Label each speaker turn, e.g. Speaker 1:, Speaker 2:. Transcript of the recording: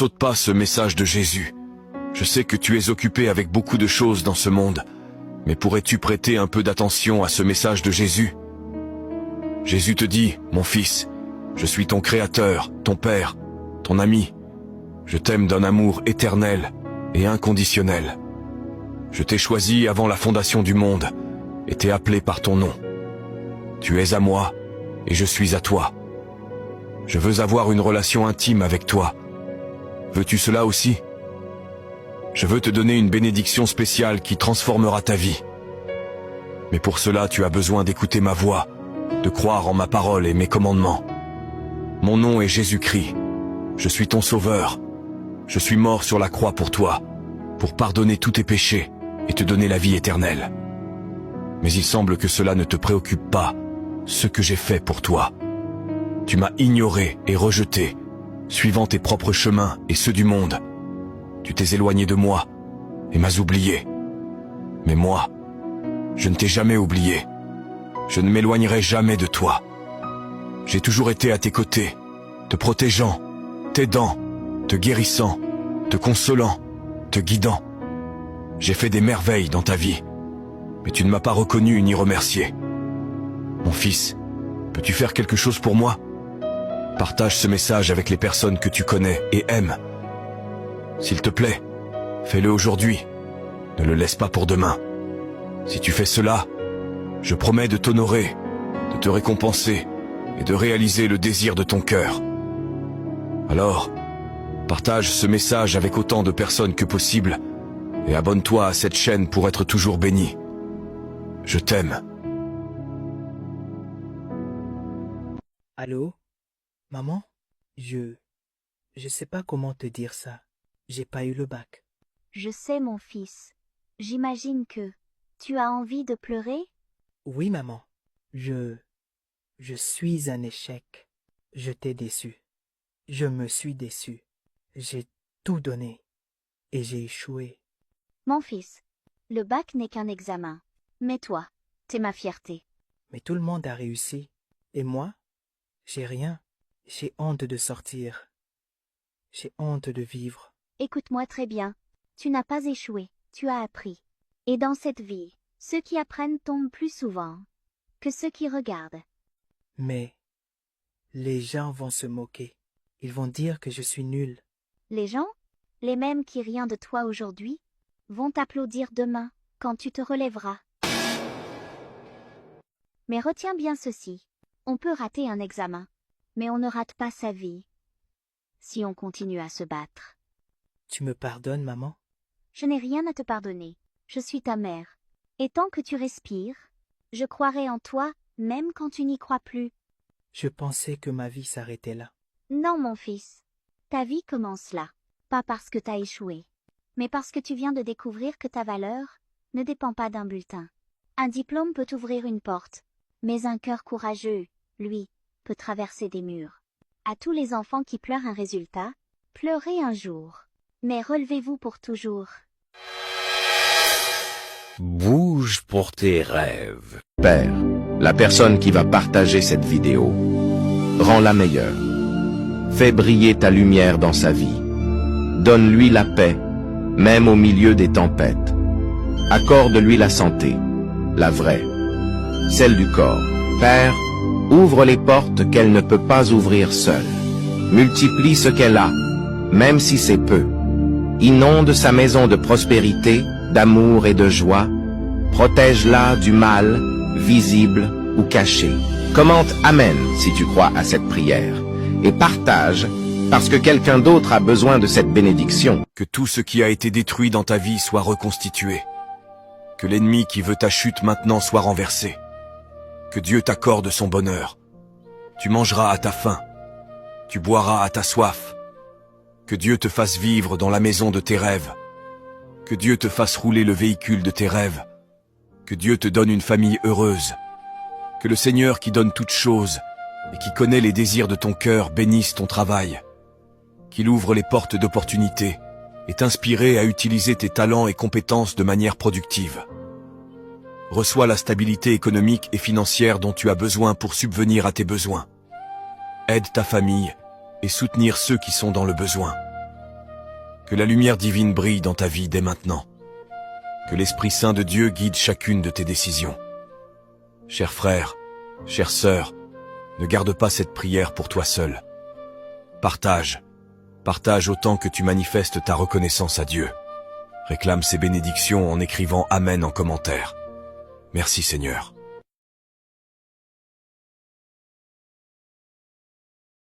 Speaker 1: saute pas ce message de Jésus. Je sais que tu es occupé avec beaucoup de choses dans ce monde, mais pourrais-tu prêter un peu d'attention à ce message de Jésus? Jésus te dit, mon fils, je suis ton créateur, ton père, ton ami. Je t'aime d'un amour éternel et inconditionnel. Je t'ai choisi avant la fondation du monde et t'ai appelé par ton nom. Tu es à moi et je suis à toi. Je veux avoir une relation intime avec toi. Veux-tu cela aussi? Je veux te donner une bénédiction spéciale qui transformera ta vie. Mais pour cela, tu as besoin d'écouter ma voix, de croire en ma parole et mes commandements. Mon nom est Jésus-Christ. Je suis ton sauveur. Je suis mort sur la croix pour toi, pour pardonner tous tes péchés et te donner la vie éternelle. Mais il semble que cela ne te préoccupe pas, ce que j'ai fait pour toi. Tu m'as ignoré et rejeté, suivant tes propres chemins et ceux du monde. Tu t'es éloigné de moi et m'as oublié. Mais moi, je ne t'ai jamais oublié. Je ne m'éloignerai jamais de toi. J'ai toujours été à tes côtés, te protégeant, t'aidant, te guérissant, te consolant, te guidant. J'ai fait des merveilles dans ta vie, mais tu ne m'as pas reconnu ni remercié. Mon fils, peux-tu faire quelque chose pour moi? Partage ce message avec les personnes que tu connais et aimes. S'il te plaît, fais-le aujourd'hui. Ne le laisse pas pour demain. Si tu fais cela, je promets de t'honorer, de te récompenser et de réaliser le désir de ton cœur. Alors, partage ce message avec autant de personnes que possible et abonne-toi à cette chaîne pour être toujours béni. Je t'aime.
Speaker 2: Allô? Maman? Je sais pas comment te dire ça. J'ai pas eu le bac.
Speaker 3: Je sais, mon fils. J'imagine que tu as envie de pleurer?
Speaker 2: Oui, maman. Je suis un échec. Je t'ai déçu. Je me suis déçu. J'ai tout donné. Et j'ai échoué.
Speaker 3: Mon fils, le bac n'est qu'un examen. Mais toi, t'es ma fierté.
Speaker 2: Mais tout le monde a réussi. Et moi? J'ai rien. J'ai honte de sortir. J'ai honte de vivre.
Speaker 3: Écoute-moi très bien. Tu n'as pas échoué, tu as appris. Et dans cette vie, ceux qui apprennent tombent plus souvent que ceux qui regardent.
Speaker 2: Mais les gens vont se moquer. Ils vont dire que je suis nul.
Speaker 3: Les gens, les mêmes qui rient de toi aujourd'hui, vont t'applaudir demain, quand tu te relèveras. Mais retiens bien ceci. On peut rater un examen, mais on ne rate pas sa vie. Si on continue à se battre.
Speaker 2: Tu me pardonnes, maman?
Speaker 3: Je n'ai rien à te pardonner. Je suis ta mère. Et tant que tu respires, je croirai en toi, même quand tu n'y crois plus.
Speaker 2: Je pensais que ma vie s'arrêtait là.
Speaker 3: Non, mon fils. Ta vie commence là. Pas parce que t'as échoué, mais parce que tu viens de découvrir que ta valeur ne dépend pas d'un bulletin. Un diplôme peut ouvrir une porte, mais un cœur courageux, lui, peut traverser des murs. À tous les enfants qui pleurent un résultat, pleurez un jour. Mais relevez-vous pour toujours.
Speaker 4: Bouge pour tes rêves. Père, la personne qui va partager cette vidéo, rends-la meilleure. Fais briller ta lumière dans sa vie. Donne-lui la paix, même au milieu des tempêtes. Accorde-lui la santé, la vraie, celle du corps. Père, ouvre les portes qu'elle ne peut pas ouvrir seule. Multiplie ce qu'elle a, même si c'est peu. Inonde sa maison de prospérité, d'amour et de joie. Protège-la du mal, visible ou caché. Commente Amen si tu crois à cette prière. Et partage, parce que quelqu'un d'autre a besoin de cette bénédiction.
Speaker 1: Que tout ce qui a été détruit dans ta vie soit reconstitué. Que l'ennemi qui veut ta chute maintenant soit renversé. Que Dieu t'accorde son bonheur. Tu mangeras à ta faim. Tu boiras à ta soif. Que Dieu te fasse vivre dans la maison de tes rêves. Que Dieu te fasse rouler le véhicule de tes rêves. Que Dieu te donne une famille heureuse. Que le Seigneur qui donne toutes choses et qui connaît les désirs de ton cœur bénisse ton travail. Qu'il ouvre les portes d'opportunités et t'inspire à utiliser tes talents et compétences de manière productive. Reçois la stabilité économique et financière dont tu as besoin pour subvenir à tes besoins. Aide ta famille et soutenir ceux qui sont dans le besoin. Que la lumière divine brille dans ta vie dès maintenant. Que l'Esprit Saint de Dieu guide chacune de tes décisions. Chers frères, chères sœurs, ne garde pas cette prière pour toi seul. Partage autant que tu manifestes ta reconnaissance à Dieu. Réclame ses bénédictions en écrivant Amen en commentaire. Merci Seigneur.